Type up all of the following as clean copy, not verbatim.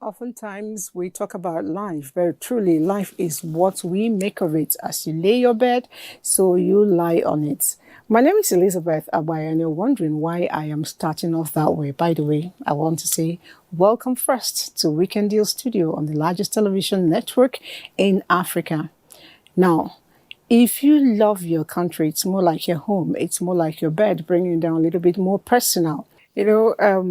Oftentimes we talk about life, but truly life is what we make of it. As you lay your bed, so you lie on it. My name is Elizabeth Abaya, and you're wondering why I am starting off that way. By the way, I want to say welcome first to Weekend Deal Studio on the largest television network in Africa. Now, if you love your country, it's more like your home. It's more like your bed, bringing it down a little bit more personal.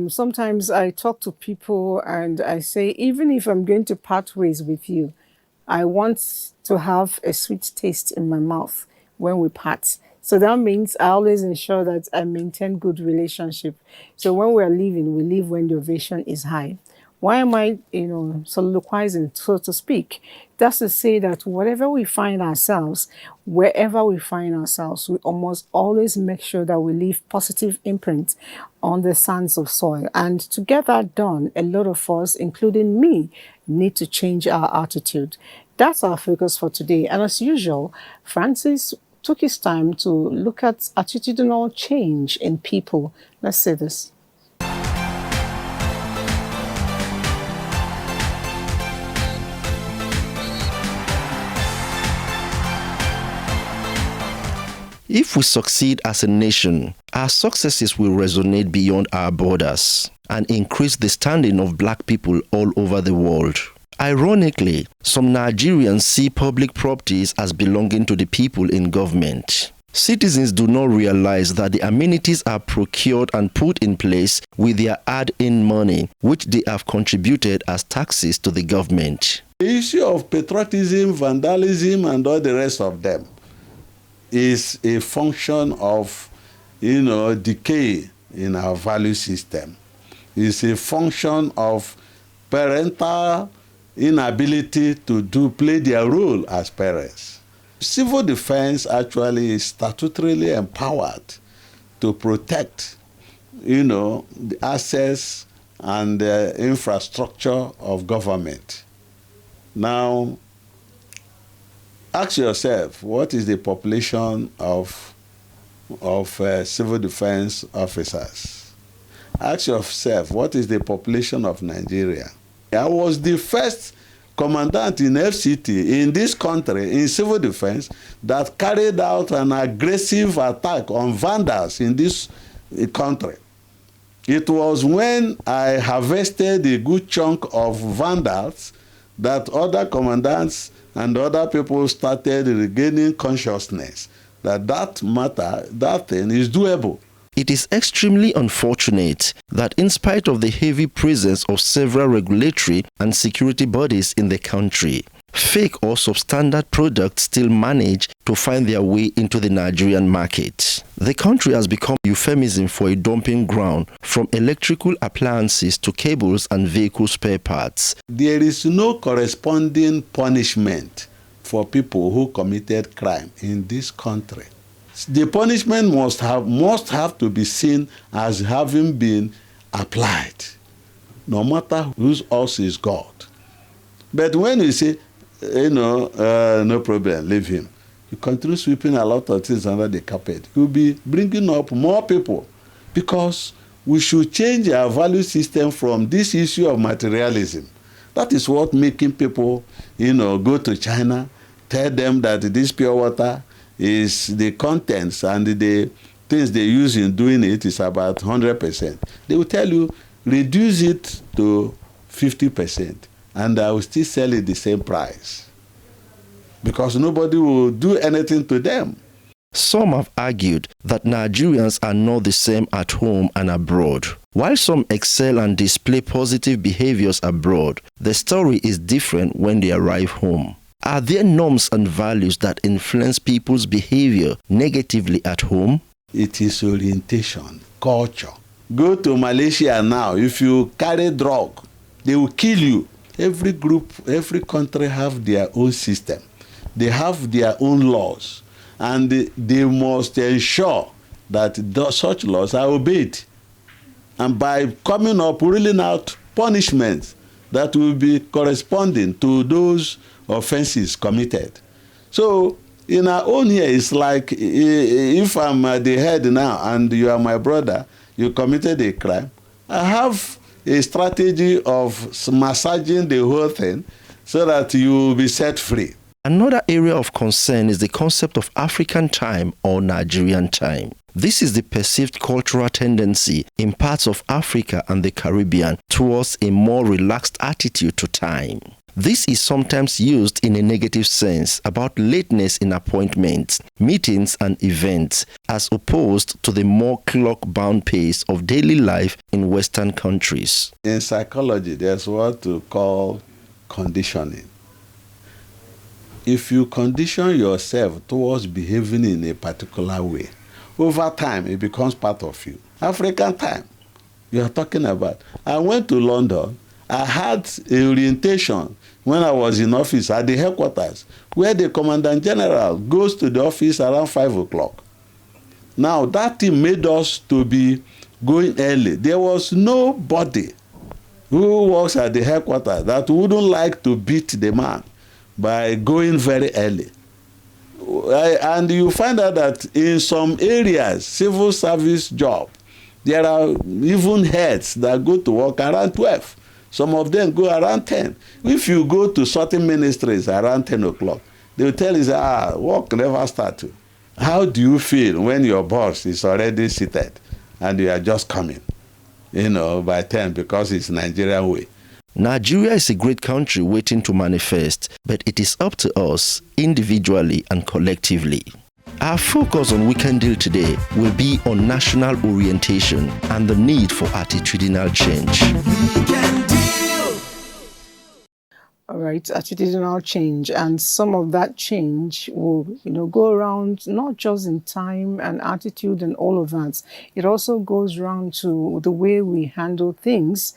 Sometimes I talk to people and I say, even if I'm going to part ways with you, I want to have a sweet taste in my mouth when we part. So that means I always ensure that I maintain good relationship. So when we're leaving, we leave when the ovation is high. Why am I, soliloquizing, so to speak? That's to say that whatever we find ourselves, wherever we find ourselves, we almost always make sure that we leave positive imprint on the sands of soil. And to get that done, a lot of us, including me, need to change our attitude. That's our focus for today. And as usual, Francis took his time to look at attitudinal change in people. Let's say this. If we succeed as a nation, our successes will resonate beyond our borders and increase the standing of Black people all over the world. Ironically, some Nigerians see public properties as belonging to the people in government. Citizens do not realize that the amenities are procured and put in place with their hard-earned money, which they have contributed as taxes to the government. The issue of patriotism, vandalism, and all the rest of them is a function of, decay in our value system. It's a function of parental inability to play their role as parents. Civil defense actually is statutorily empowered to protect, the assets and the infrastructure of government. Now, ask yourself, what is the population of civil defense officers? Ask yourself, what is the population of Nigeria? I was the first commandant in FCT in this country, in civil defense, that carried out an aggressive attack on vandals in this country. It was when I harvested a good chunk of vandals that other commandants and other people started regaining consciousness that thing is doable. It is extremely unfortunate that in spite of the heavy presence of several regulatory and security bodies in the country, fake or substandard products still manage to find their way into the Nigerian market. The country has become a euphemism for a dumping ground, from electrical appliances to cables and vehicle spare parts. There is no corresponding punishment for people who committed crime in this country. The punishment must have to be seen as having been applied, no matter whose us is God. But when you say, no problem, leave him, you continue sweeping a lot of things under the carpet. You'll be bringing up more people, because we should change our value system from this issue of materialism. That is what making people, go to China, tell them that this pure water is the contents and the things they use in doing it is about 100%. They will tell you, reduce it to 50%, and I will still sell it the same price, because nobody will do anything to them. Some have argued that Nigerians are not the same at home and abroad. While some excel and display positive behaviors abroad, the story is different when they arrive home. Are there norms and values that influence people's behavior negatively at home? It is orientation, culture. Go to Malaysia now. If you carry drug, they will kill you. Every group, every country have their own system. They have their own laws. And they must ensure that such laws are obeyed. And by coming up, ruling out punishments that will be corresponding to those offenses committed. So in our own here, it's like if I'm the head now and you are my brother, you committed a crime, I have a strategy of massaging the whole thing so that you will be set free. Another area of concern is the concept of African time or Nigerian time. This is the perceived cultural tendency in parts of Africa and the Caribbean towards a more relaxed attitude to time. This is sometimes used in a negative sense about lateness in appointments, meetings and events, as opposed to the more clock-bound pace of daily life in Western countries. In psychology, there's what to call conditioning. If you condition yourself towards behaving in a particular way, over time it becomes part of you. African time, you are talking about. I went to London. I had a orientation when I was in office at the headquarters, where the Commandant General goes to the office around 5 o'clock. Now, that thing made us to be going early. There was nobody who works at the headquarters that wouldn't like to beat the man by going very early. And you find out that in some areas, civil service job, there are even heads that go to work around 12. Some of them go around 10. If you go to certain ministries around 10 o'clock, they will tell you, work never started. How do you feel when your boss is already seated and you are just coming, by 10 because it's Nigerian way? Nigeria is a great country waiting to manifest, but it is up to us individually and collectively. Our focus on Weekend Deal today will be on national orientation and the need for attitudinal change. All right, attitudinal change, and some of that change will, go around not just in time and attitude and all of that. It also goes around to the way we handle things.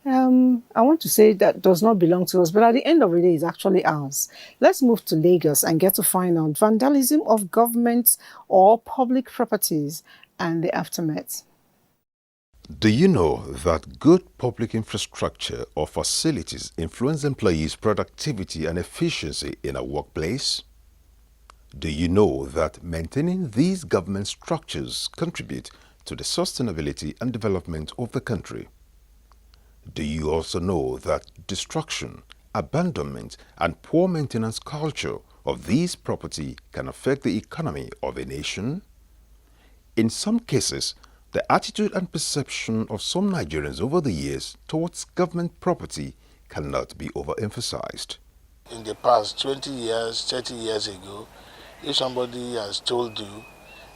I want to say that does not belong to us, but at the end of the day, it's actually ours. Let's move to Lagos and get to find out vandalism of government or public properties and the aftermath. Do you know that good public infrastructure or facilities influence employees' productivity and efficiency in a workplace? Do you know that maintaining these government structures contribute to the sustainability and development of the country? Do you also know that destruction, abandonment, and poor maintenance culture of these property can affect the economy of a nation? In some cases, the attitude and perception of some Nigerians over the years towards government property cannot be overemphasized. In the past 20 years, 30 years ago, if somebody has told you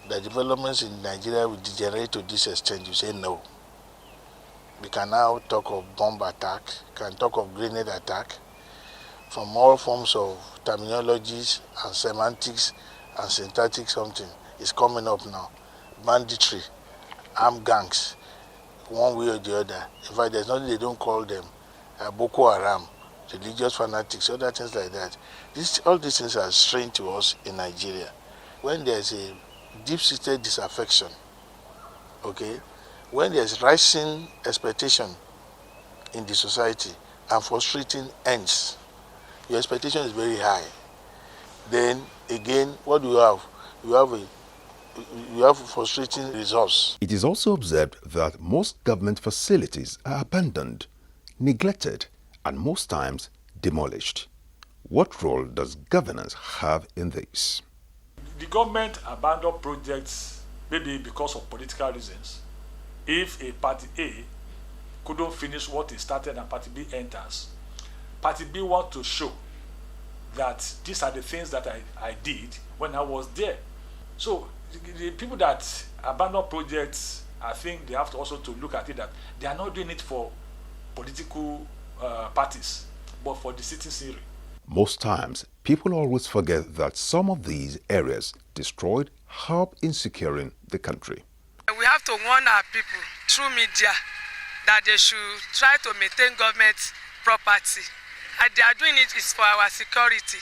that developments in Nigeria will degenerate to this extent, you say no. We can now talk of bomb attack, can talk of grenade attack, from all forms of terminologies and semantics and syntactic something is coming up now. Banditry, armed gangs, one way or the other. In fact, there's nothing they don't call them. Boko Haram, religious fanatics, other things like that. All these things are strange to us in Nigeria. When there's a deep-seated disaffection, okay, when there's rising expectation in the society and frustrating ends, your expectation is very high. Then again, what do you have? You have frustrating results. It is also observed that most government facilities are abandoned, neglected, and most times demolished. What role does governance have in this? The government abandoned projects maybe because of political reasons. If a party A couldn't finish what it started and party B enters, party B wants to show that these are the things that I did when I was there. So the people that abandon projects, I think they have to also to look at it that they are not doing it for political parties, but for the citizenry. Most times, people always forget that some of these areas destroyed help in securing the country. We have to warn our people through media that they should try to maintain government property. And they are doing it is for our security.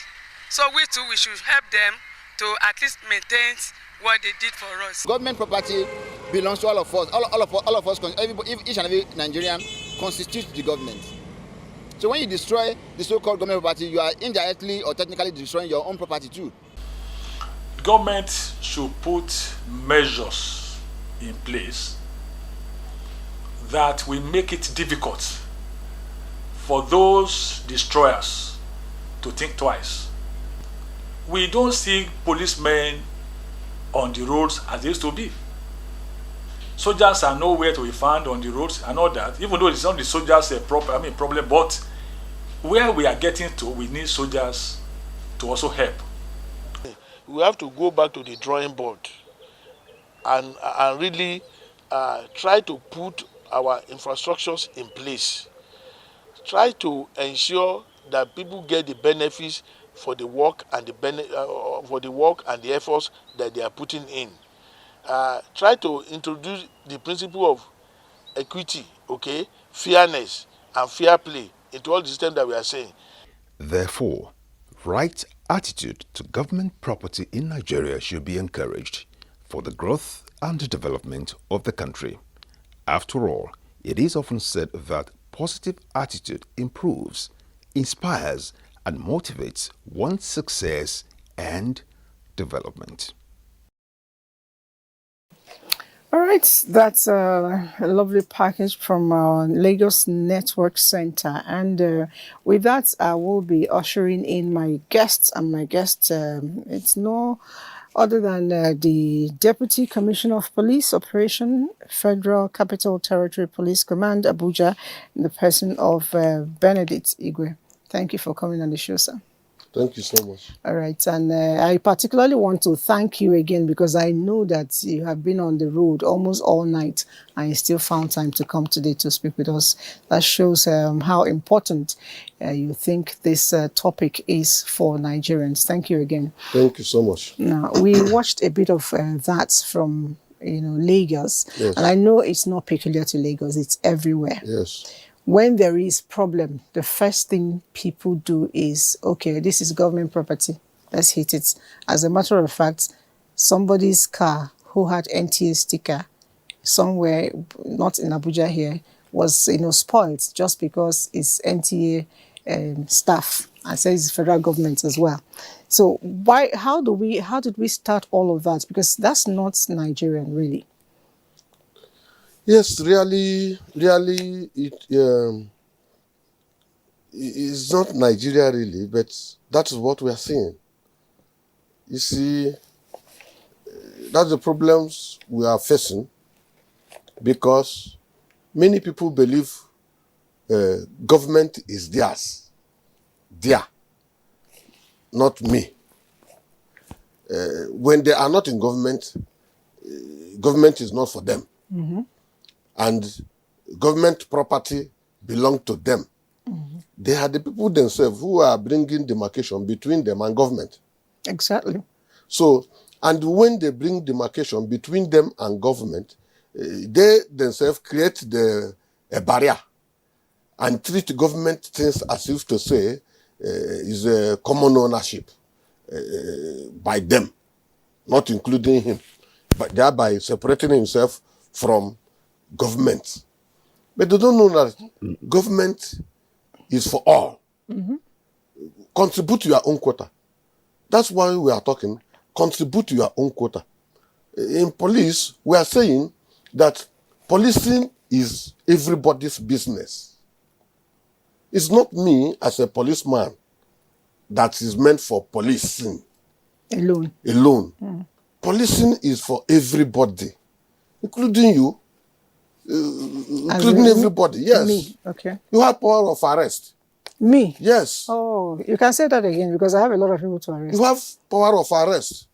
So we too, we should help them to at least maintain what they did for us. Government property belongs to all of us. All of us, each and every Nigerian constitutes the government. So when you destroy the so-called government property, you are indirectly or technically destroying your own property too. Government should put measures in place that will make it difficult for those destroyers to think twice. We don't see policemen on the roads as they used to be. Soldiers are nowhere to be found on the roads and all that, even though it's not the soldiers' problem, but where we are getting to, we need soldiers to also help. We have to go back to the drawing board and really try to put our infrastructures in place. Try to ensure that people get the benefits for the work and the efforts that they are putting in. Try to introduce the principle of equity, okay, fairness and fair play into all the systems that we are saying. Therefore, right attitude to government property in Nigeria should be encouraged for the growth and development of the country. After all, it is often said that positive attitude improves, inspires, and motivates one's success and development. All right, that's a lovely package from our Lagos Network Center. And with that, I will be ushering in my guests. And my guest, it's no other than the Deputy Commissioner of Police Operation, Federal Capital Territory Police Command, Abuja, in the person of Benedict Igwe. Thank you for coming on the show, sir. Thank you so much. All right. And I particularly want to thank you again because I know that you have been on the road almost all night and you still found time to come today to speak with us. That shows how important you think this topic is for Nigerians. Thank you again. Thank you so much. Now, we watched a bit of that from, Lagos. Yes. And I know it's not peculiar to Lagos. It's everywhere. Yes. When there is problem, the first thing people do is, okay, this is government property. Let's hit it. As a matter of fact, somebody's car who had NTA sticker somewhere, not in Abuja here, was, spoiled just because it's NTA staff and says it's federal government as well. So how did we start all of that? Because that's not Nigerian, really. Yes, really, it's not Nigeria really, but that is what we are seeing. You see, that's the problems we are facing because many people believe government is theirs, not me. When they are not in government, government is not for them. Mm-hmm. And government property belong to them. Mm-hmm. They are the people themselves who are bringing demarcation between them and government. Exactly. So, and when they bring demarcation between them and government, they themselves create a barrier and treat government things as if to say is a common ownership by them, not including him, but thereby separating himself from government. But they don't know that government is for all. Mm-hmm. Contribute to your own quota. That's why we are talking, contribute to your own quota. In police, we are saying that policing is everybody's business. It's not me as a policeman that is meant for policing. Alone. Mm. Policing is for everybody, including you, including everybody. Yes. Me. Okay. You have power of arrest. Me? Yes. Oh, you can say that again because I have a lot of people to arrest. You have power of arrest.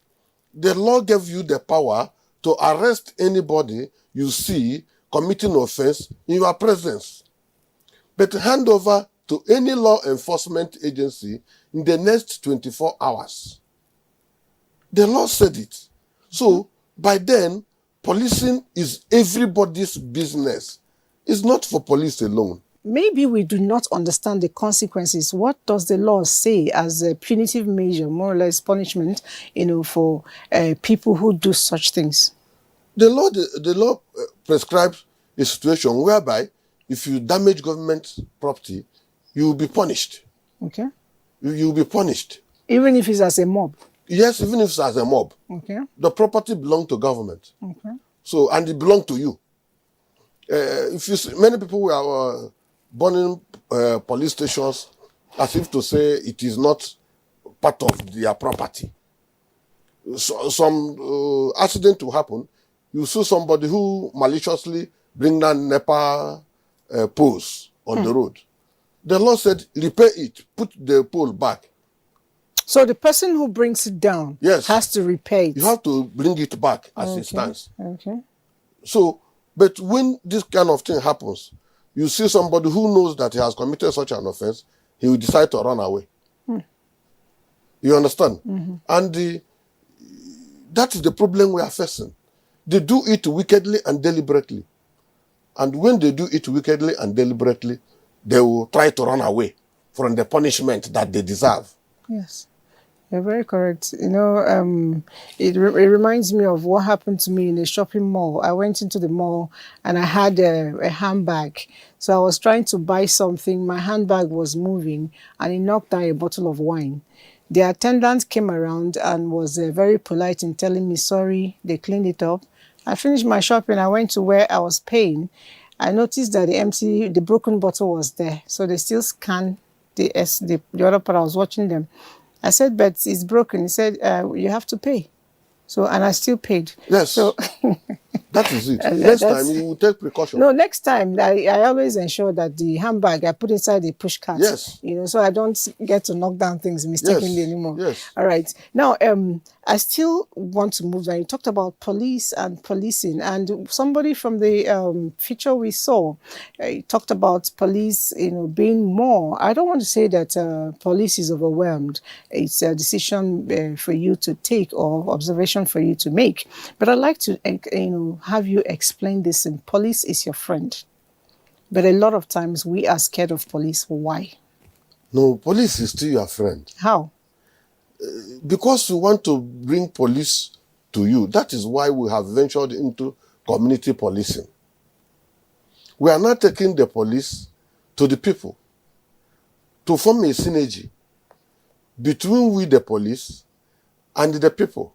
the law gave you the power to arrest anybody you see committing offense in your presence. But hand over to any law enforcement agency in the next 24 hours. The law said it. So by then, policing is everybody's business. It's not for police alone. Maybe we do not understand the consequences. What does the law say as a punitive measure, more or less punishment, for people who do such things? The law prescribes a situation whereby if you damage government property, you will be punished. Okay. You will be punished. Even if it's as a mob? Yes, even if it's as a mob. Okay. The property belongs to government. Okay. So, and it belongs to you. If you see, many people were burning police stations as if to say it is not part of their property. So, some accident will happen. You see somebody who maliciously bring down NEPA poles on the road. The law said, repair it, put the pole back. So the person who brings it down has to repair it? You have to bring it back as it stands. Okay. So, but when this kind of thing happens, you see somebody who knows that he has committed such an offense, he will decide to run away. You understand? And that is the problem we are facing. They do it wickedly and deliberately. And when they do it wickedly and deliberately, they will try to run away from the punishment that they deserve. Yes. You're very correct. It reminds me of what happened to me in a shopping mall. I went into the mall and I had a handbag. So I was trying to buy something. My handbag was moving and it knocked down a bottle of wine. The attendant came around and was very polite in telling me, sorry, they cleaned it up. I finished my shopping. I went to where I was paying. I noticed that the broken bottle was there. So they still scanned the other part. I was watching them. I said, but it's broken. He said, you have to pay. So, and I still paid. Yes. So that is it. Next time you will take precaution. No, next time I always ensure that the handbag I put inside the push cart. Yes. So I don't get to knock down things mistakenly anymore. Yes. All right. Now, I still want to move on. You talked about police and policing, and somebody from the feature we saw talked about police, being more. I don't want to say that police is overwhelmed. It's a decision for you to take or observation for you to make. But I'd like to, have you explain this. In police is your friend, but a lot of times we are scared of police. Why? No, police is still your friend. How? Because we want to bring police to you. That is why we have ventured into community policing. We are now taking the police to the people to form a synergy between we, the police, and the people,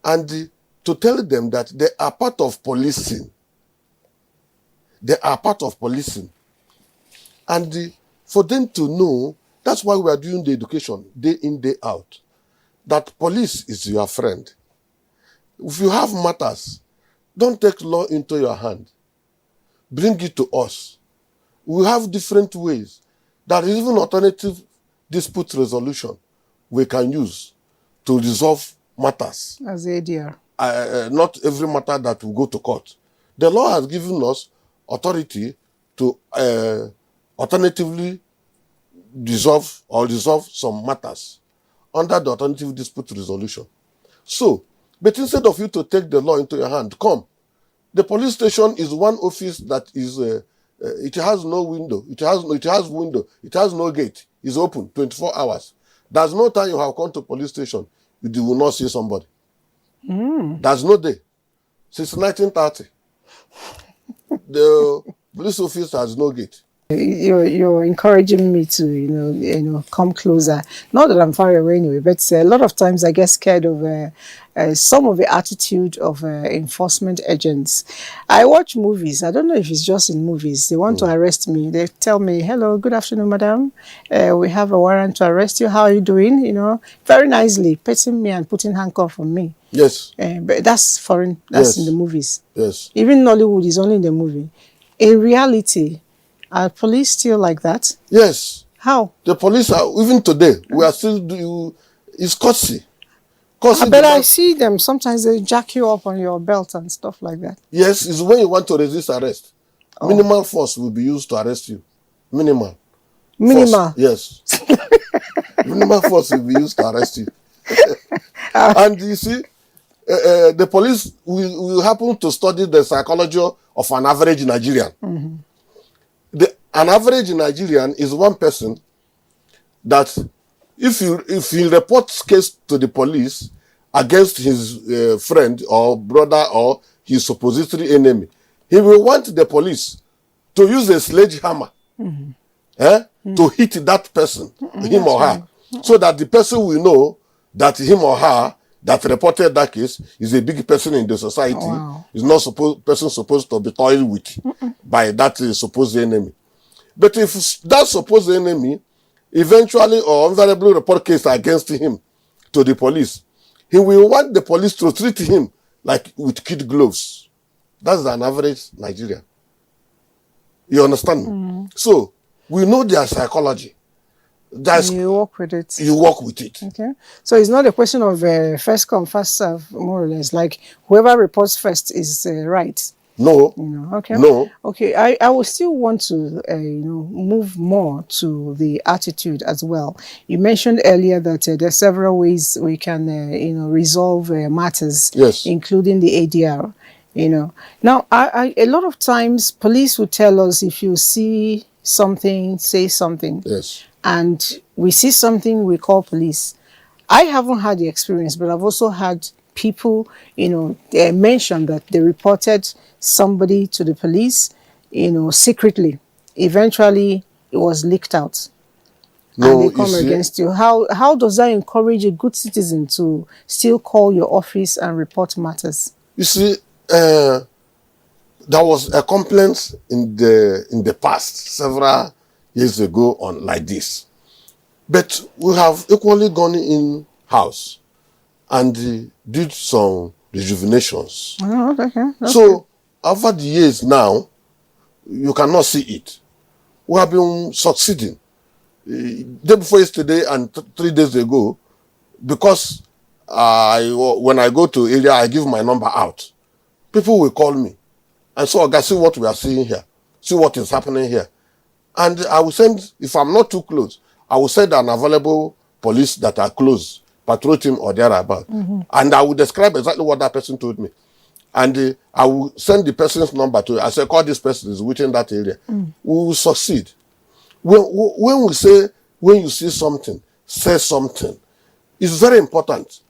and to tell them that they are part of policing. They are part of policing. And for them to know, that's why we are doing the education day in, day out, that police is your friend. If you have matters, don't take law into your hand. Bring it to us. We have different ways. There is even alternative dispute resolution we can use to resolve matters. As ADR. Not every matter that will go to court. The law has given us authority to alternatively resolve some matters under the alternative dispute resolution. So, but instead of you to take the law into your hand, come. The police station is one office that is, it has no window. It has window. It has no gate. It's open 24 hours. There's no time you have come to police station, you will not see somebody. There's no day. Since 1930, the police office has no gate. You're encouraging me to come closer. Not that I'm far away anyway, but a lot of times I get scared of some of the attitude of enforcement agents. I watch movies. I don't know if it's just in movies. They want to arrest me. They tell me, "Hello, good afternoon, madam. We have a warrant to arrest you. How are you doing?" Very nicely petting me and putting handcuff on me. Yes. But that's foreign. That's in the movies. Yes. Even Nollywood is only in the movie. In reality, are police still like that? Yes. How? The police are, even today, we are still doing, it's courtesy. But I see them, sometimes they jack you up on your belt and stuff like that. Yes, it's when you want to resist arrest. Oh. Minimal force will be used to arrest you. Minimal. Minimal? Force, yes. Minimal force will be used to arrest you. And you see, the police will happen to study the psychology of an average Nigerian. Mm-hmm. An average Nigerian is one person that if he reports case to the police against his friend or brother or his suppository enemy, he will want the police to use a sledgehammer to hit that person, him or her, so that the person will know that him or her that reported that case is a big person in the society. Wow. Is not supposed to be toyed with by that supposed enemy. But if that supposed enemy eventually or invariably report case against him to the police, he will want the police to treat him like with kid gloves. That's an average Nigerian. You understand me? So we know their psychology. You work with it. You work with it. Okay. So it's not a question of first come, first serve, more or less. Like whoever reports first is right. No. Okay. No. Okay. I will still want to move more to the attitude as well. You mentioned earlier that there are several ways we can resolve matters, yes, including the ADR. Now a lot of times police will tell us, if you see something, say something. Yes. And we see something, we call police. I haven't had the experience, but I've also had people, they mentioned that they reported somebody to the police, secretly. Eventually, it was leaked out. No, and they come against you. How does that encourage a good citizen to still call your office and report matters? You see, there was a complaint in the past, several years ago, on like this. But we have equally gone in-house and did some rejuvenations. Oh, okay. So, over the years now, you cannot see it. We have been succeeding. Day before yesterday and 3 days ago, because when I go to area, I give my number out. People will call me. And so, I see what we are seeing here. See what is happening here. And I will send, if I'm not too close, I will send an available police that are close, patrol team or thereabout. And I will describe exactly what that person told me. And I will send the person's number to, I say, call this person, is within that area. We will succeed. When we say, when you see something, say something, it's very important.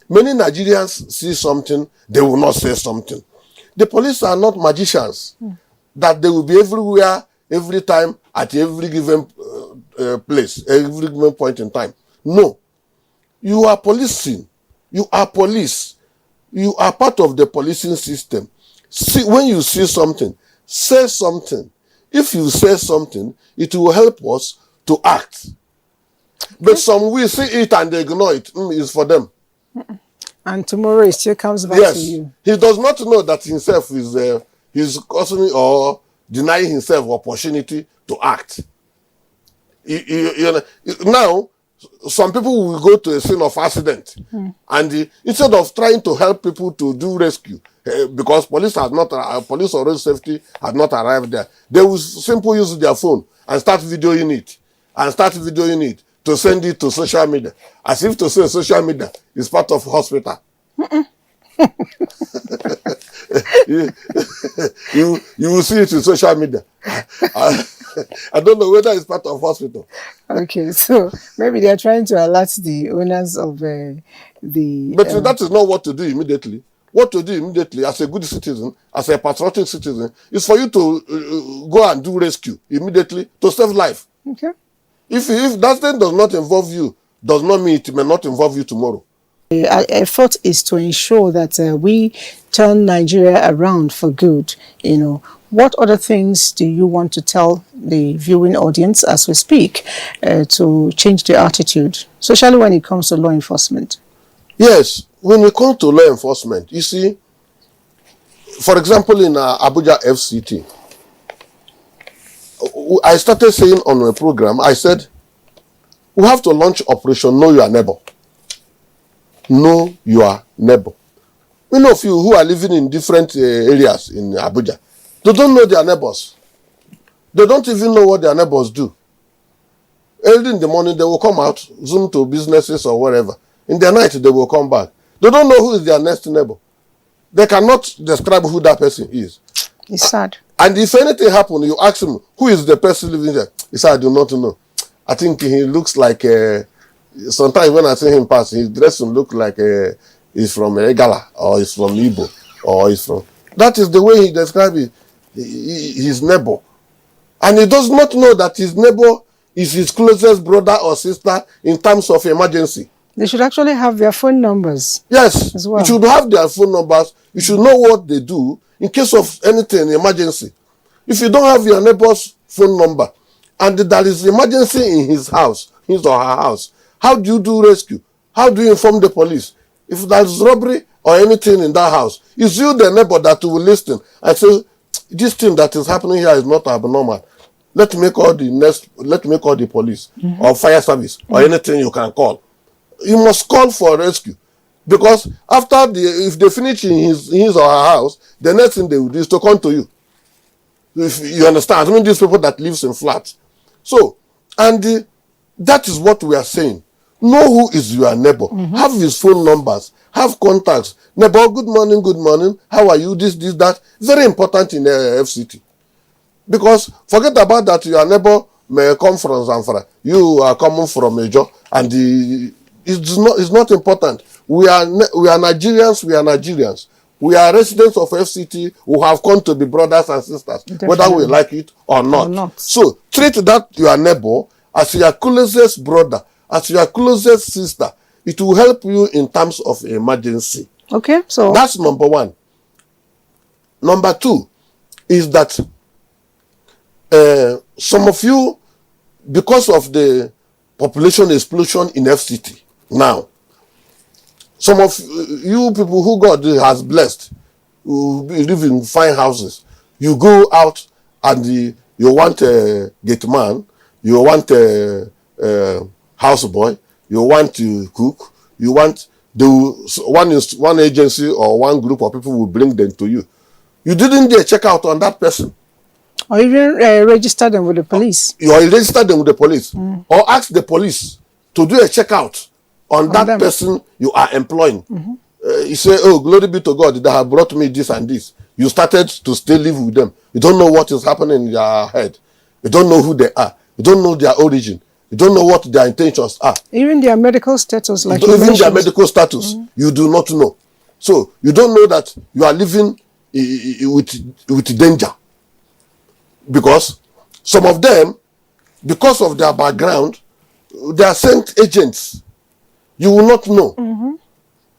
Many Nigerians see something, they will not say something. The police are not magicians, that they will be everywhere, every time, at every given place, every given point in time. No. You are policing. You are police. You are part of the policing system. See, when you see something, say something. If you say something, it will help us to act. But some will see it and they ignore it. It's for them. And tomorrow it still comes back to you. He does not know that himself is he's causing or denying himself opportunity to act. Now, some people will go to a scene of accident, and instead of trying to help people to do rescue, because police or road safety has not arrived there, they will simply use their phone and start videoing it, to send it to social media, as if to say social media is part of hospital. you will see it in social media. I don't know whether it's part of hospital. Okay, so maybe they are trying to alert the owners of the... But that is not what to do immediately. What to do immediately as a good citizen, as a patriotic citizen, is for you to go and do rescue immediately to save life. Okay. If that thing does not involve you, does not mean it may not involve you tomorrow. Our effort is to ensure that we turn Nigeria around for good. What other things do you want to tell the viewing audience as we speak to change their attitude, especially when it comes to law enforcement? Yes, when it comes to law enforcement, you see, for example, in Abuja FCT, I started saying on a program, I said, we have to launch Operation Know Your Neighbor. know your neighbor. Many of you who are living in different areas in Abuja, they don't know their neighbors. They don't even know what their neighbors do. Early in the morning, they will come out, zoom to businesses or whatever. In the night, they will come back. They don't know who is their next neighbor. They cannot describe who that person is. It's sad. And if anything happens, you ask him, who is the person living there? He said, I do not know. I think he looks like, sometimes when I see him pass, his dressing look like he's from Egala, or he's from Igbo, or he's from... That is the way he describes his neighbor. And he does not know that his neighbor is his closest brother or sister in terms of emergency. They should actually have their phone numbers. Yes, as well. You should have their phone numbers. You should know what they do in case of anything, emergency. If you don't have your neighbor's phone number and there is emergency in his house, his or her house, how do you do rescue? How do you inform the police? If there is robbery or anything in that house, it's you, the neighbor, that will listen and say, this thing that is happening here is not abnormal. Let me call the police or fire service or anything you can call. You must call for rescue, because after if they finish in his or her house, the next thing they will do is to come to you. If you understand, I mean, these people that lives in flats. So, and that is what we are saying. Know who is your neighbor. Have his phone numbers. Have contacts. Neighbor, good morning, good morning. How are you? This, that. Very important in FCT. Because forget about that, your neighbor may come from Zamfara. You are coming from Ejo, and it's not important. We are Nigerians. We are Nigerians. We are residents of FCT who have come to be brothers and sisters, definitely, whether we like it or not. So treat that your neighbor as your closest brother, as your closest sister. It will help you in terms of emergency. Okay, so that's number one. Number two is that some of you, because of the population explosion in FCT now, some of you people who God has blessed, who live in fine houses, you go out and you want a gate man, you want a houseboy, you want to cook, you want one agency or one group of people will bring them to you. You didn't get a check out on that person. Or even register them with the police. You register them with the police. Or ask the police to do a checkout on that person you are employing. You say, oh, glory be to God, they have brought me this and this. You started to stay live with them. You don't know what is happening in their head. You don't know who they are. You don't know their origin. You don't know what their intentions are. Even their medical status, like you even their medical status, you do not know. So you don't know that you are living with danger. Because some of them, because of their background, they are sent agents. You will not know.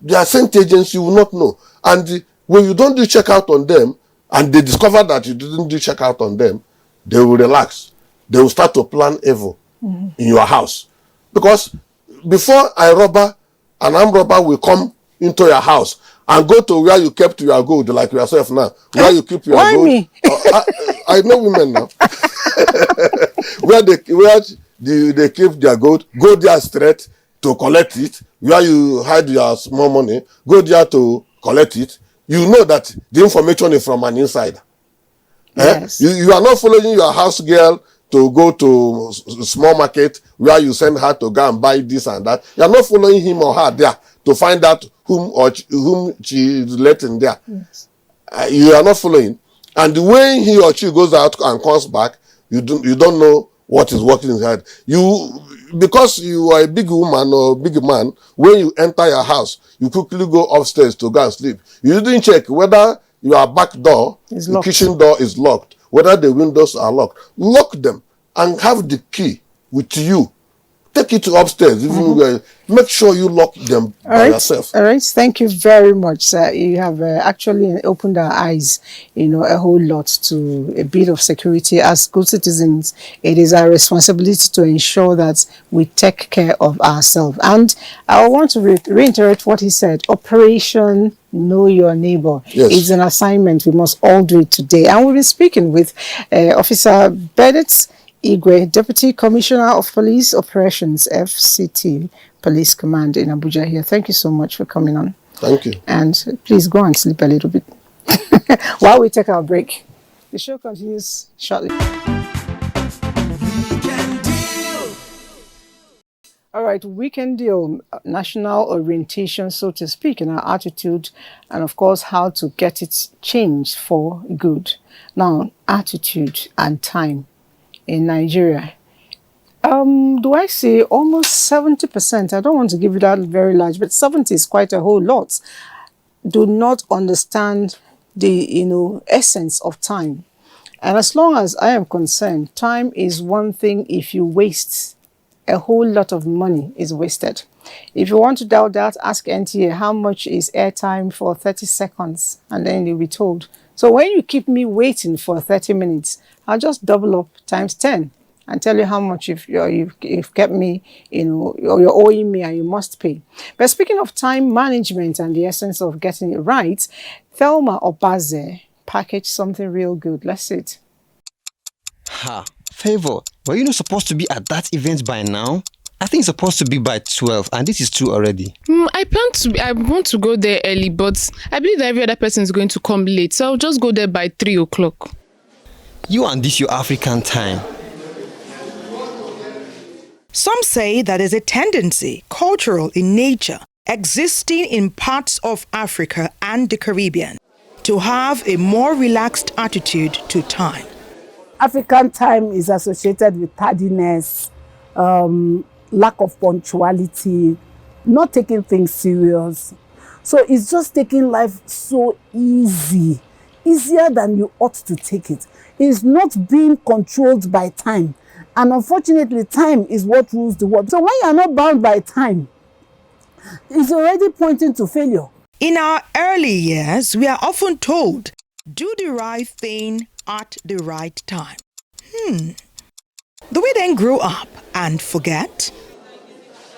They are sent agents, you will not know. And when you don't do checkout on them, and they discover that you didn't do checkout on them, they will relax. They will start to plan evil in your house. Because before an armed robber will come into your house and go to where you kept your gold, like yourself now, where you keep your Why gold. Me? I know women now. where they keep their gold, go there straight to collect it. Where you hide your small money, go there to collect it. You know that the information is from an insider. Yes. You are not following your house girl to go to small market where you send her to go and buy this and that. You are not following him or her there to find out whom she is letting there. Yes. You are not following. And when he or she goes out and comes back, you don't know what is working in his head. Because you are a big woman or big man, when you enter your house, you quickly go upstairs to go and sleep. You didn't check whether your back door, the kitchen door is locked, whether the windows are locked. Lock them and have the key with you. Take it to upstairs. Even make sure you lock them by yourself. All right. Thank you very much, sir. You have actually opened our eyes, a whole lot to a bit of security. As good citizens, it is our responsibility to ensure that we take care of ourselves. And I want to reiterate what he said. Operation Know Your Neighbor. Yes. It's an assignment. We must all do it today. And we'll be speaking with Officer Bennett. Igwe, Deputy Commissioner of Police Operations, FCT, Police Command in Abuja here. Thank you so much for coming on. Thank you. And please go and sleep a little bit while we take our break. The show continues shortly. All right, we can deal national orientation, so to speak, in our attitude, and of course, how to get it changed for good. Now, attitude and time in Nigeria. Do I say almost 70%? I don't want to give it that very large, but 70 is quite a whole lot. Do not understand the essence of time. And as long as I am concerned, time is one thing. If you waste, a whole lot of money is wasted. If you want to doubt that, ask NTA how much is airtime for 30 seconds, and then you'll be told. So when you keep me waiting for 30 minutes, I'll just double up times 10 and tell you how much you've kept me, or you're owing me and you must pay. But speaking of time management and the essence of getting it right, Thelma Obaze packaged something real good. Let's see it. Ha, Favor, were you not supposed to be at that event by now? I think it's supposed to be by 12, and this is 2 already. I want to go there early, but I believe that every other person is going to come late, so I'll just go there by 3 o'clock. You and this your African time. Some say that is a tendency, cultural in nature, existing in parts of Africa and the Caribbean, to have a more relaxed attitude to time. African time is associated with tardiness, lack of punctuality, not taking things serious. So it's just taking life so easy, easier than you ought to take it. It's not being controlled by time. And unfortunately, time is what rules the world. So when you are not bound by time, it's already pointing to failure. In our early years, we are often told, do the right thing at the right time. Do we then grow up and forget?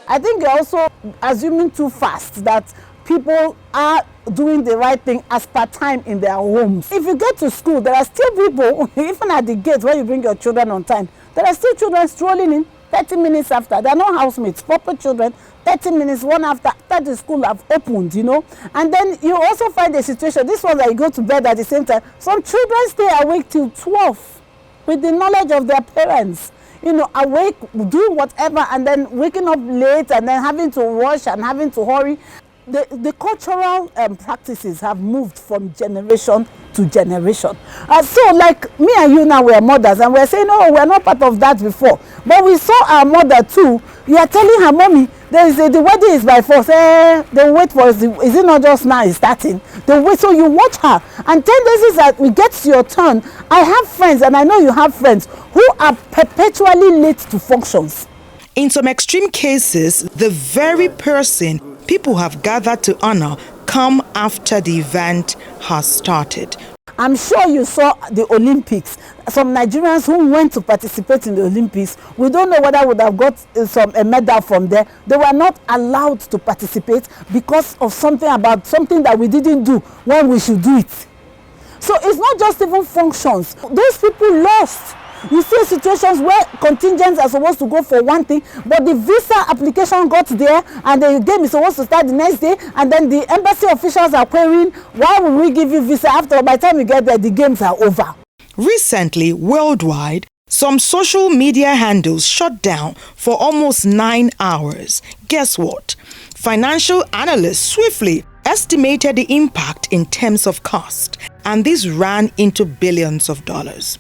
I think you're also assuming too fast that people are doing the right thing as per time in their homes. If you get to school, there are still people, even at the gate when you bring your children on time, there are still children strolling in 30 minutes after. There are no housemates, proper children, 30 minutes, one after the school have opened, And then you also find a situation, this one that you go to bed at the same time. Some children stay awake till 12 with the knowledge of their parents. Awake, doing whatever, and then waking up late, and then having to rush and having to hurry. The cultural practices have moved from generation to generation. So like me and you now, we are mothers, and we're saying, oh, we're not part of that before. But we saw our mother too. You are telling her, mommy, the wedding is by force. They wait for is it not just now it's starting? They wait, so you watch her. And 10 days is that it gets your turn. I have friends, and I know you have friends, who are perpetually late to functions. In some extreme cases, the very person people have gathered to honor come after the event has started. I'm sure you saw the Olympics. Some Nigerians who went to participate in the Olympics, we don't know whether would have got a medal from there. They were not allowed to participate because of something that we didn't do when we should do it. So it's not just even functions. Those people lost. You see situations where contingents are supposed to go for one thing, but the visa application got there and the game is supposed to start the next day, and then the embassy officials are querying, why will we give you visa after? By the time you get there, the games are over. Recently, worldwide, some social media handles shut down for almost 9 hours. Guess what? Financial analysts swiftly estimated the impact in terms of cost, and this ran into billions of dollars.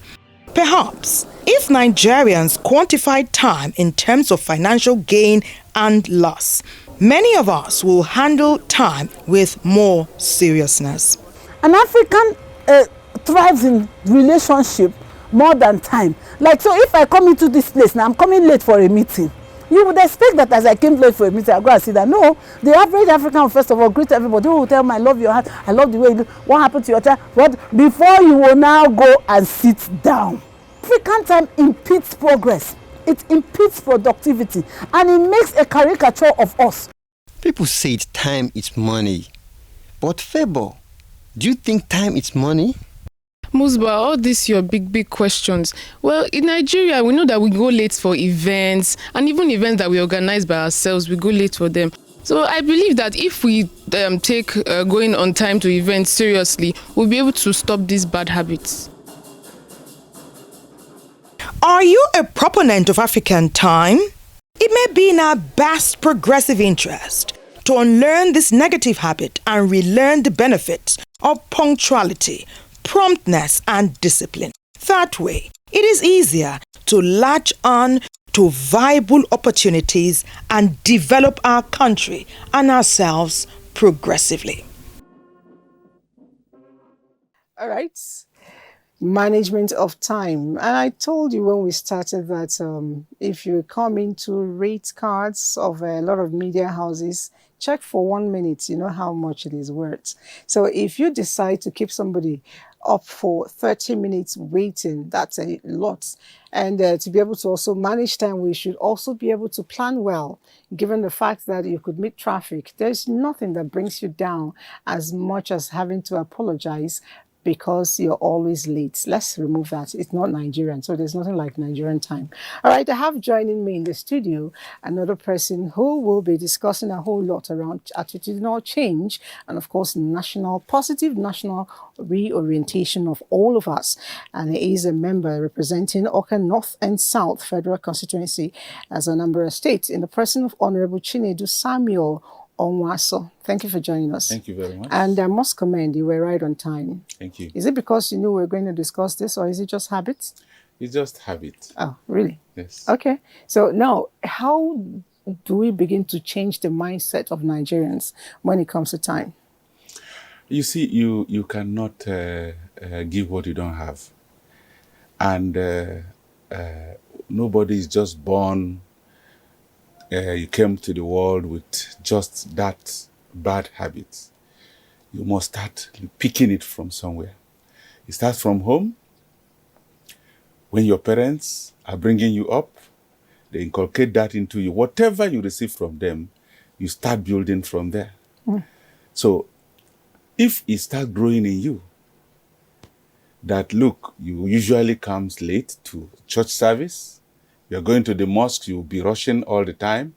Perhaps, if Nigerians quantified time in terms of financial gain and loss, many of us will handle time with more seriousness. An African thrives in relationship more than time. Like, so if I come into this place now, I'm coming late for a meeting. You would expect that as I came late for a meeting, I go and see that. No, the average African will first of all greet everybody. Who will tell me, I love your heart, I love the way you do. What happened to your child? What? Before you will now go and sit down. African time impedes progress. It impedes productivity, and it makes a caricature of us. People say time is money. But Febo, do you think time is money? Musba, all these your big questions. Well, in Nigeria, we know that we go late for events, and even events that we organize by ourselves, we go late for them. So I believe that if we take going on time to events seriously, we'll be able to stop these bad habits. Are you a proponent of African time? It may be in our best progressive interest to unlearn this negative habit and relearn the benefits of punctuality, promptness, and discipline. That way, it is easier to latch on to viable opportunities and develop our country and ourselves progressively. All right. Management of time. And I told you when we started that if you come into rate cards of a lot of media houses, check for 1 minute, you know how much it is worth. So if you decide to keep somebody up for 30 minutes waiting, that's a lot. And to be able to also manage time, we should also be able to plan well, given the fact that you could meet traffic. There's nothing that brings you down as much as having to apologize because you're always late. Let's remove that. It's not Nigerian, so there's nothing like Nigerian time. All right, I have joining me in the studio another person who will be discussing a whole lot around attitudinal change and, of course, positive national reorientation of all of us. And he is a member representing Awka North and South Federal Constituency as Anambra State in the person of Honorable Chinedu Samuel Onwaso. Thank you for joining us. Thank you very much. And I must commend you were right on time. Thank you. Is it because you knew we were going to discuss this, or is it just habit? It's just habit. Oh, really? Yes. Okay. So now, how do we begin to change the mindset of Nigerians when it comes to time? You see, you cannot give what you don't have. And nobody is just born. You came to the world with just that bad habit. You must start picking it from somewhere. It starts from home. When your parents are bringing you up, they inculcate that into you. Whatever you receive from them, you start building from there. So if it starts growing in you, that look, you usually comes late to church service, you're going to the mosque, you'll be rushing all the time.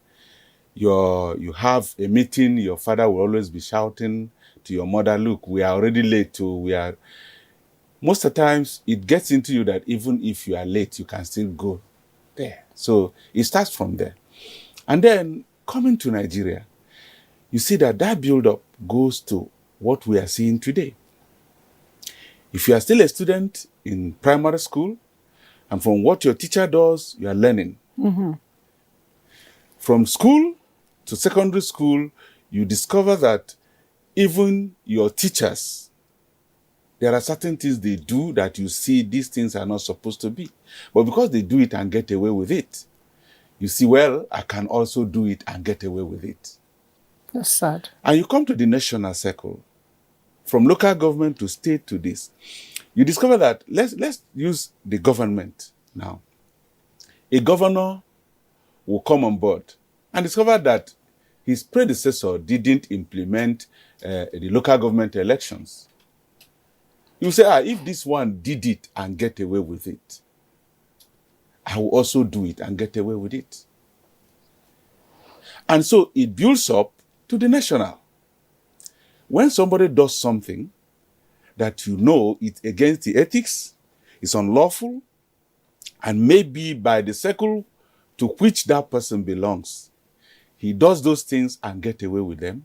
You have a meeting, your father will always be shouting to your mother, look, we are already late. Most of the times, it gets into you that even if you are late, you can still go there. So it starts from there. And then, coming to Nigeria, you see that build-up goes to what we are seeing today. If you are still a student in primary school, and from what your teacher does, you are learning. From school to secondary school, you discover that even your teachers, there are certain things they do that you see these things are not supposed to be. But because they do it and get away with it, you see, well, I can also do it and get away with it. That's sad. And you come to the national circle, from local government to state to this. You discover that, let's use the government now. A governor will come on board and discover that his predecessor didn't implement the local government elections. You say, if this one did it and get away with it, I will also do it and get away with it. And so it builds up to the national. When somebody does something that you know it's against the ethics, it's unlawful, and maybe by the circle to which that person belongs, he does those things and get away with them,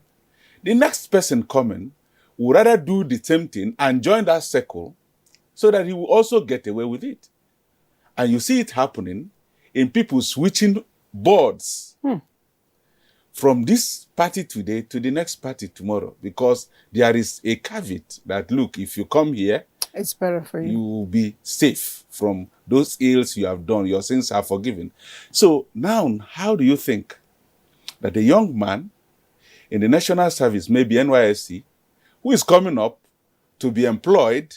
the next person coming will rather do the same thing and join that circle so that he will also get away with it. And you see it happening in people switching boards from this party today to the next party tomorrow, because there is a caveat that, look, if you come here, it's better for you. You will be safe from those ills you have done. Your sins are forgiven. So now, how do you think that a young man in the national service, maybe NYSC, who is coming up to be employed,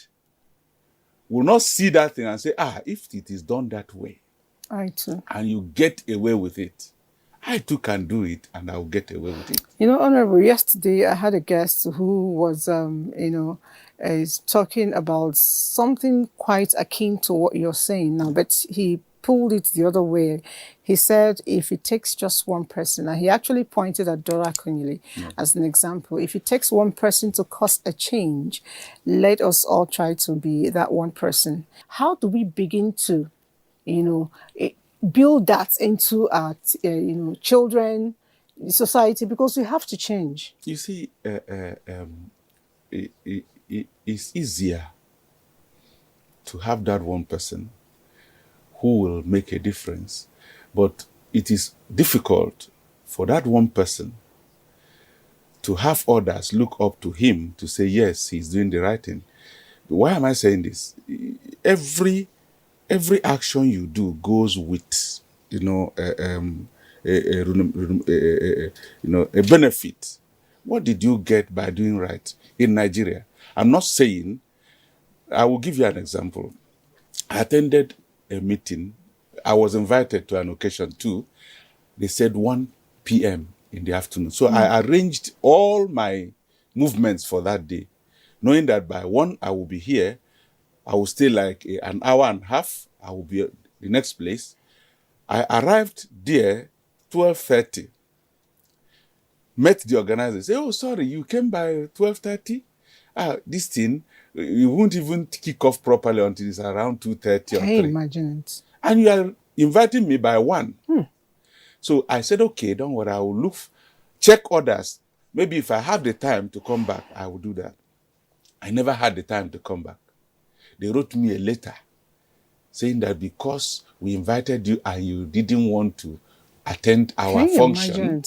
will not see that thing and say, if it is done that way, I too, and you get away with it, I too can do it and I'll get away with it. You know, Honorable, yesterday I had a guest who was, is talking about something quite akin to what you're saying now, but he pulled it the other way. He said if it takes just one person, and he actually pointed at Dora Akunyili as an example. If it takes one person to cause a change, let us all try to be that one person. How do we begin to, build that into our, children, society? Because we have to change. You see, it's easier to have that one person who will make a difference, but it is difficult for that one person to have others look up to him to say, yes, he's doing the right thing. Why am I saying this? Every action you do goes with, a benefit. What did you get by doing right in Nigeria? I'm not saying, I will give you an example. I attended a meeting. I was invited to an occasion too. They said 1 p.m. in the afternoon. So I arranged all my movements for that day, knowing that by 1 I will be here. I will stay like an hour and a half. I will be at the next place. I arrived there 12:30. Met the organizer. Say, oh, sorry, you came by 12:30? This thing, you won't even kick off properly until it's around 2:30 or 3. Can you imagine it? And you are inviting me by 1. So I said, okay, don't worry, I will check others. Maybe if I have the time to come back, I will do that. I never had the time to come back. They wrote me a letter saying that because we invited you and you didn't want to attend our function,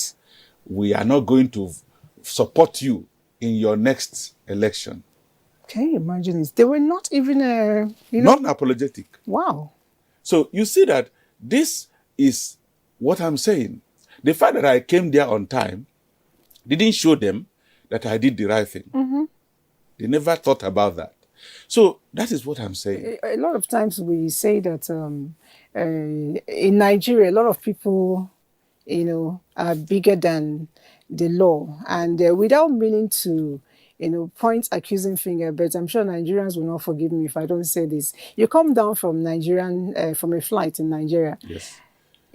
we are not going to support you in your next election. Can you imagine it? They were not even, not apologetic. Wow. So you see that this is what I'm saying. The fact that I came there on time didn't show them that I did the right thing. They never thought about that. So that is what I'm saying. A lot of times we say that in Nigeria, a lot of people, are bigger than the law. And without meaning to, point accusing finger, but I'm sure Nigerians will not forgive me if I don't say this. You come down from from a flight in Nigeria. Yes.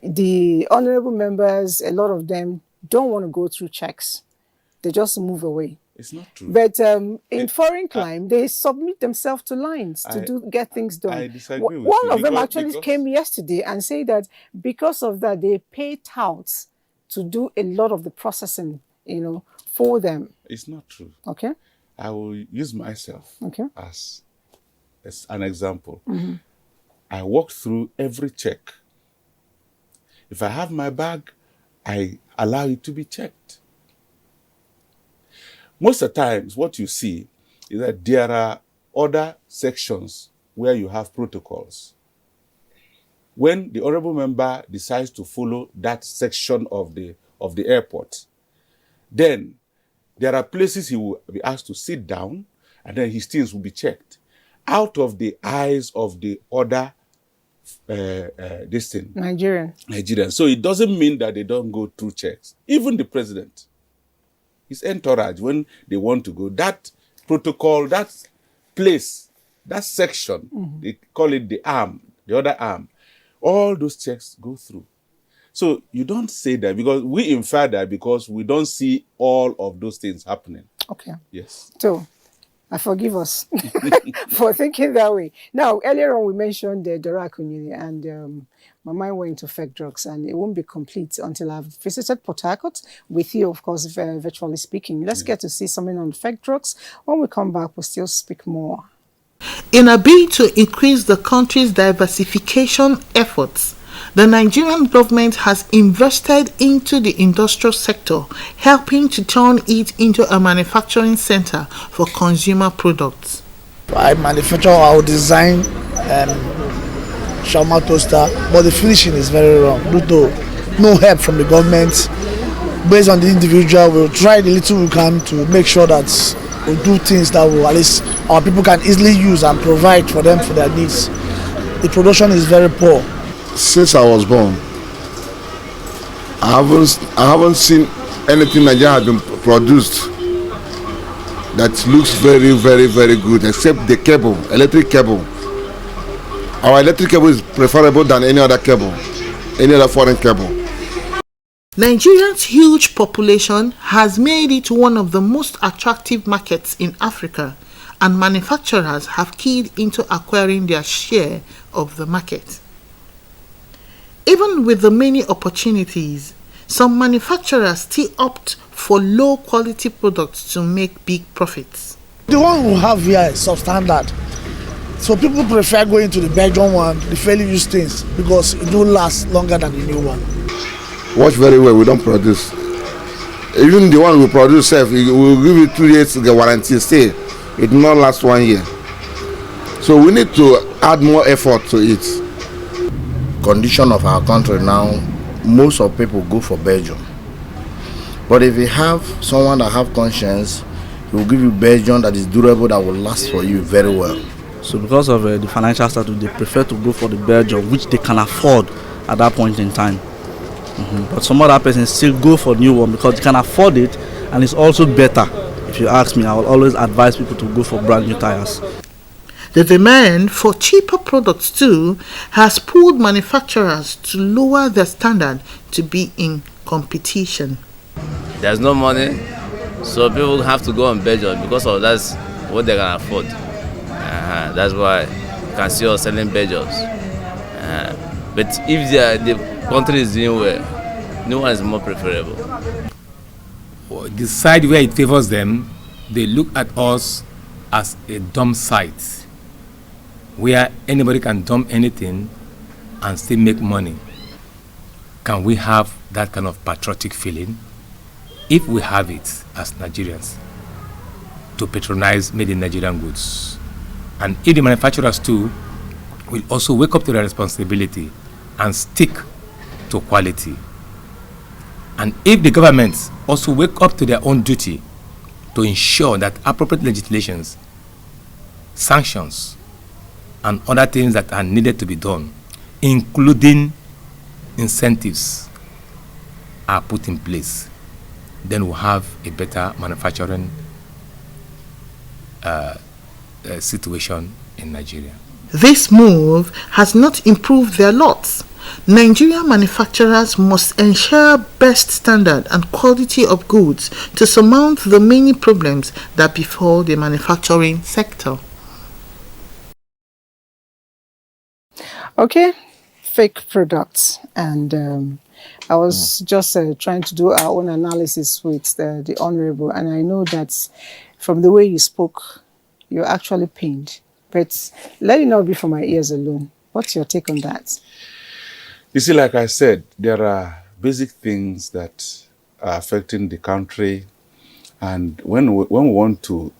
The honorable members, a lot of them don't want to go through checks. They just move away. It's not true. But in foreign crime, they submit themselves to lines to get things done. I disagree with One you. of them actually came yesterday and said that because of that, they pay touts to do a lot of the processing, for them. It's not true. Okay. I will use myself as an example. I walk through every check. If I have my bag, I allow it to be checked. Most of the times, what you see is that there are other sections where you have protocols. When the honorable member decides to follow that section of the airport, then there are places he will be asked to sit down, and then his things will be checked out of the eyes of the other Nigerian. So it doesn't mean that they don't go through checks. Even the president, his entourage, when they want to go, that protocol, that place, that section, they call it the arm, the other arm, all those checks go through. So you don't say that because we infer that because we don't see all of those things happening. Okay. Yes. So, forgive us for thinking that way. Now, earlier on we mentioned the Dora Akunyili, and my mind went to fake drugs, and it won't be complete until I've visited Port Harcourt with you, of course, virtually speaking. Let's get to see something on fake drugs. When we come back, we'll still speak more. In a bid to increase the country's diversification efforts, the Nigerian government has invested into the industrial sector, helping to turn it into a manufacturing center for consumer products. I manufacture or design shawarma toaster, but the finishing is very wrong due to no help from the government. Based on the individual, we'll try the little we can to make sure that we'll do things that will at least our people can easily use and provide for them for their needs. The production is very poor. Since I was born, I haven't seen anything Nigeria has been produced that looks very, very, very good, except the cable, electric cable. Our electric cable is preferable than any other cable, any other foreign cable. Nigeria's huge population has made it one of the most attractive markets in Africa, and manufacturers have keyed into acquiring their share of the market. Even with the many opportunities, some manufacturers still opt for low quality products to make big profits. The one we have here is substandard. So people prefer going to the Belgian one, the fairly used things, because it will last longer than the new one. Watch very well, we don't produce. Even the one we produce, we will give you 2 years the warranty stay. It will not last 1 year. So we need to add more effort to it. Condition of our country now, most of people go for Belgium. But if you have someone that have conscience, he will give you Belgium that is durable, that will last for you very well. So because of the financial status, they prefer to go for the Belgium, which they can afford at that point in time. But some other persons still go for new one because they can afford it, and it's also better. If you ask me, I will always advise people to go for brand new tires. The demand for cheaper products too has pulled manufacturers to lower their standard to be in competition. There's no money, so people have to go on Belgium because of that's what they can afford. That's why you can see us selling Belgiums. But if the country is doing well, new one is more preferable. The side where it favors them, they look at us as a dump site where anybody can dump anything and still make money. Can we have that kind of patriotic feeling? If we have it as Nigerians, to patronize made in Nigerian goods, and if the manufacturers too will also wake up to their responsibility and stick to quality, and if the governments also wake up to their own duty to ensure that appropriate legislations, sanctions, and other things that are needed to be done, including incentives, are put in place, then we'll have a better manufacturing situation in Nigeria. This move has not improved their lot. Nigerian manufacturers must ensure best standard and quality of goods to surmount the many problems that befall the manufacturing sector. Okay, fake products. And I was just trying to do our own analysis with the Honorable, and I know that from the way you spoke, you're actually pained. But let it not be for my ears alone. What's your take on that? You see, like I said, there are basic things that are affecting the country, and when we want to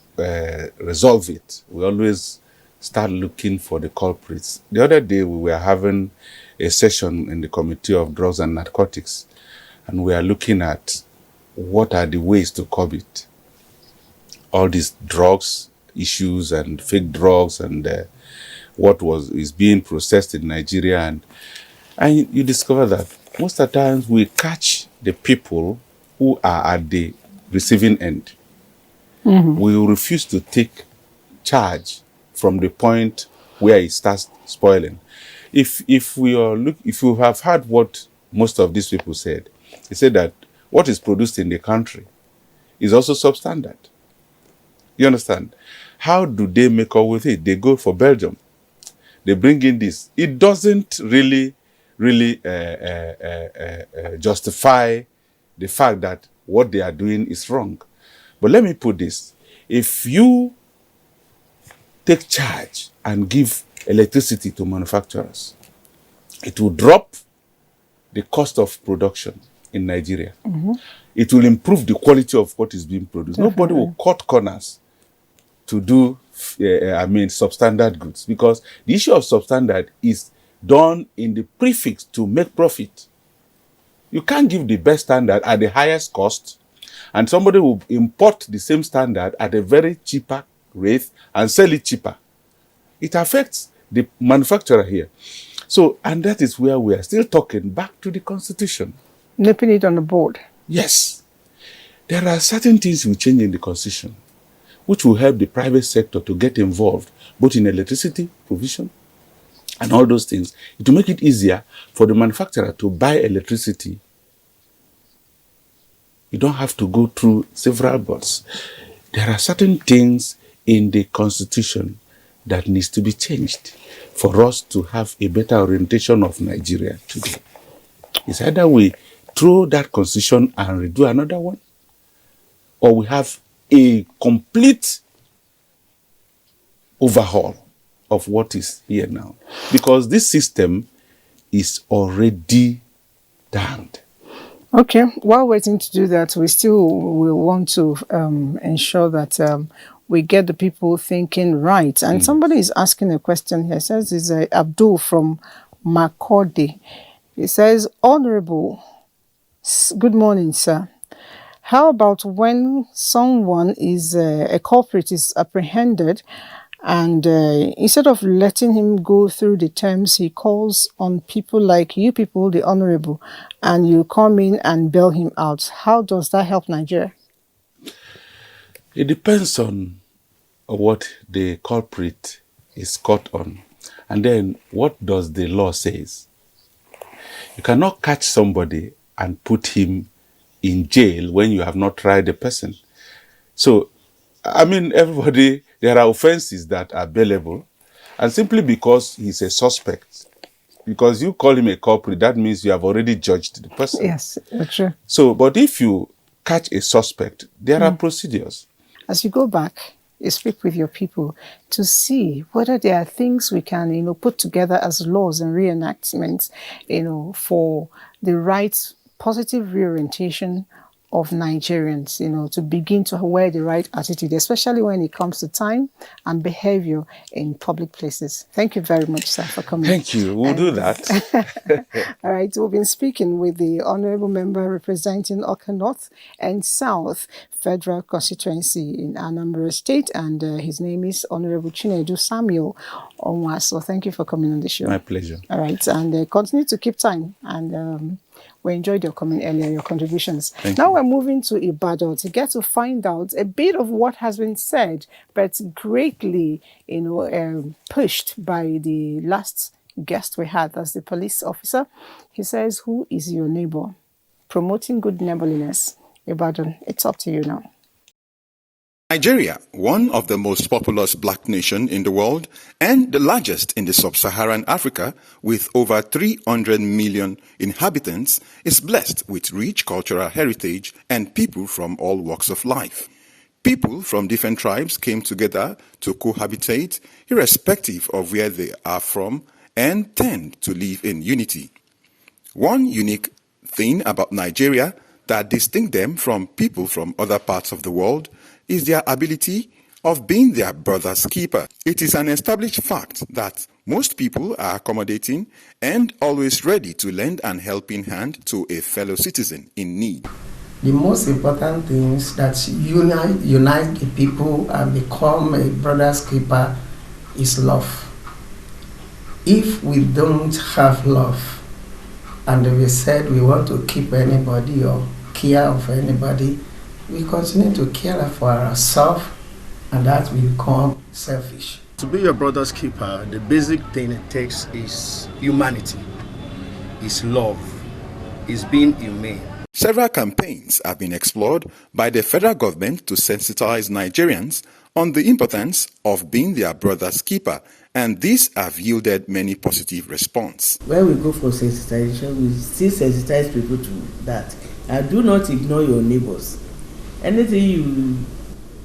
resolve it, we always start looking for the culprits. The other day, we were having a session in the Committee of Drugs and Narcotics, and we are looking at what are the ways to curb it. All these drugs issues and fake drugs and what is being processed in Nigeria, and you discover that most of the times we catch the people who are at the receiving end. We refuse to take charge from the point where it starts spoiling. If you have heard what most of these people said, they said that what is produced in the country is also substandard. You understand? How do they make up with it? They go for Belgium. They bring in this. It doesn't really justify the fact that what they are doing is wrong. But let me put this. If you take charge and give electricity to manufacturers, it will drop the cost of production in Nigeria. It will improve the quality of what is being produced. Nobody will cut corners to do, substandard goods, because the issue of substandard is done in the prefix to make profit. You can't give the best standard at the highest cost, and somebody will import the same standard at a very cheaper rate and sell it cheaper. It affects the manufacturer here. So, and that is where we are still talking back to the Constitution. Nipping it on the board. Yes. There are certain things we change in the Constitution. which will help the private sector to get involved, both in electricity provision and all those things. It will make it easier for the manufacturer to buy electricity. You don't have to go through several boards. There are certain things in the Constitution that needs to be changed for us to have a better orientation of Nigeria today. It's either we throw that Constitution and redo another one, or we have a complete overhaul of what is here now. Because this system is already damned. Okay, while waiting to do that, we still will want to ensure that we get the people thinking right. And somebody is asking a question here. It says it's Abdul from Makurdi. He says, Honorable, good morning, sir. How about when someone is, a culprit is apprehended, and instead of letting him go through the terms, he calls on people like you people, the Honorable, and you come in and bail him out. How does that help Nigeria? It depends on what the culprit is caught on, and then what does the law says. You cannot catch somebody and put him in jail when you have not tried the person. So, I mean, everybody, there are offenses that are bailable, and simply because he's a suspect, because you call him a culprit, that means you have already judged the person. Yes, that's true. So, but if you catch a suspect, there are procedures. As you go back, you speak with your people to see whether there are things we can, put together as laws and reenactments, for the right positive reorientation of Nigerians, to begin to wear the right attitude, especially when it comes to time and behavior in public places. Thank you very much, sir, for coming. Thank you. We'll do that. All right. We've been speaking with the Honorable Member representing Awka North and South Federal Constituency in Anambra State, and his name is Honorable Chinedu Samuel Onwa. So thank you for coming on the show. My pleasure. All right. And continue to keep time, and we enjoyed your comment earlier, your contributions. Now we're moving to Ibadan to get to find out a bit of what has been said, but greatly, pushed by the last guest we had, as the police officer. He says, "Who is your neighbor?" Promoting good neighborliness. Ibadan, it's up to you now. Nigeria, one of the most populous black nations in the world and the largest in the sub-Saharan Africa with over 300 million inhabitants, is blessed with rich cultural heritage and people from all walks of life. People from different tribes came together to cohabitate irrespective of where they are from and tend to live in unity. One unique thing about Nigeria that distinct them from people from other parts of the world is their ability of being their brother's keeper. It is an established fact that most people are accommodating and always ready to lend an helping hand to a fellow citizen in need. The most important things that unite the people and become a brother's keeper is love. If we don't have love, and we said we want to keep anybody or care of anybody, we continue to care for ourselves, and that will become selfish. To be your brother's keeper, the basic thing it takes is humanity, is love, is being humane. Several campaigns have been explored by the federal government to sensitize Nigerians on the importance of being their brother's keeper, and these have yielded many positive response. When we go for sensitization, we still sensitize people to that. And do not ignore your neighbors. Anything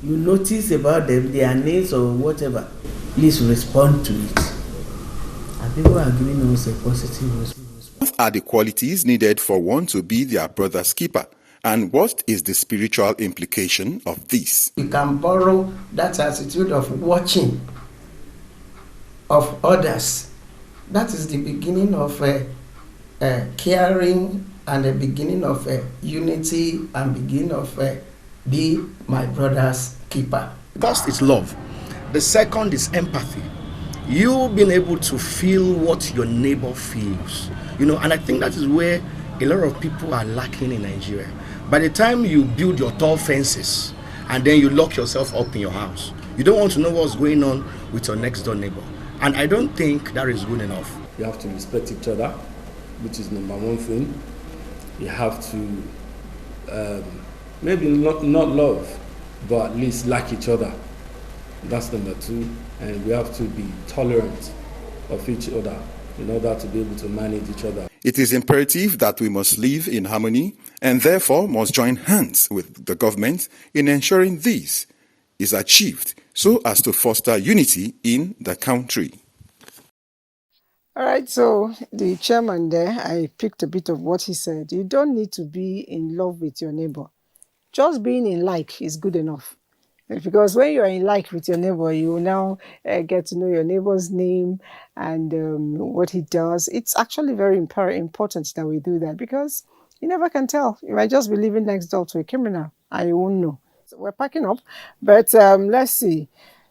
you notice about them, their names or whatever, please respond to it. And people are giving us a positive response. What are the qualities needed for one to be their brother's keeper? And what is the spiritual implication of this? You can borrow that attitude of watching of others. That is the beginning of caring and the beginning of unity and beginning of be my brother's keeper. First is love. The second is empathy. You being able to feel what your neighbor feels. And I think that is where a lot of people are lacking in Nigeria. By the time you build your tall fences and then you lock yourself up in your house. You don't want to know what's going on with your next door neighbor. And I don't think that is good enough. You have to respect each other, which is number one thing. You have to maybe not love, but at least like each other. That's number two. And we have to be tolerant of each other in order to be able to manage each other. It is imperative that we must live in harmony and therefore must join hands with the government in ensuring this is achieved so as to foster unity in the country. All right, so the chairman there, I picked a bit of what he said. You don't need to be in love with your neighbor. Just being in like is good enough. Because when you are in like with your neighbor, you will now get to know your neighbor's name and what he does. It's actually very important that we do that because you never can tell. You might just be living next door to a criminal and you won't know. So we're packing up, but let's see.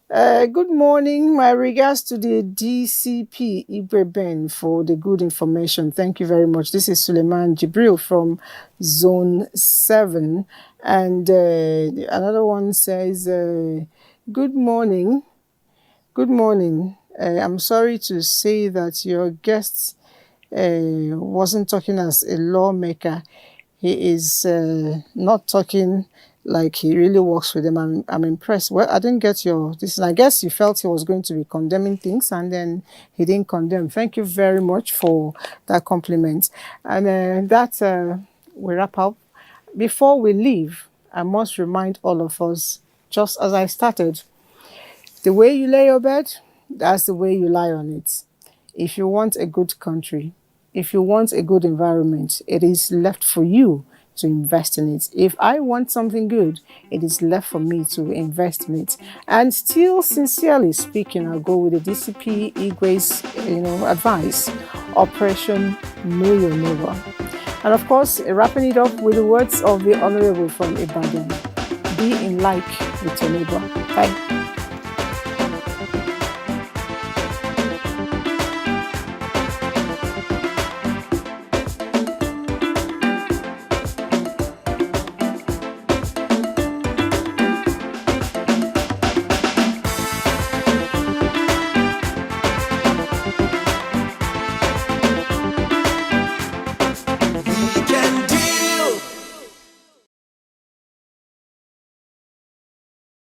Good morning. My regards to the DCP Ibre Ben for the good information. Thank you very much. This is Suleiman Jibril from Zone 7. And another one says, good morning. Good morning. I'm sorry to say that your guest wasn't talking as a lawmaker. He is not talking like he really works with them. I'm impressed. Well, I didn't get your this. And I guess you felt he was going to be condemning things, and then he didn't condemn. Thank you very much for that compliment. And we wrap up. Before we leave, I must remind all of us, just as I started, the way you lay your bed, that's the way you lie on it. If you want a good country, if you want a good environment, it is left for you to invest in it. If I want something good, it is left for me to invest in it. And still, sincerely speaking, I'll go with the DCP Igwe's advice: Operation Know Your Neighbor. And of course, wrapping it up with the words of the Honorable from Ibadan: be in like with your neighbor. Bye.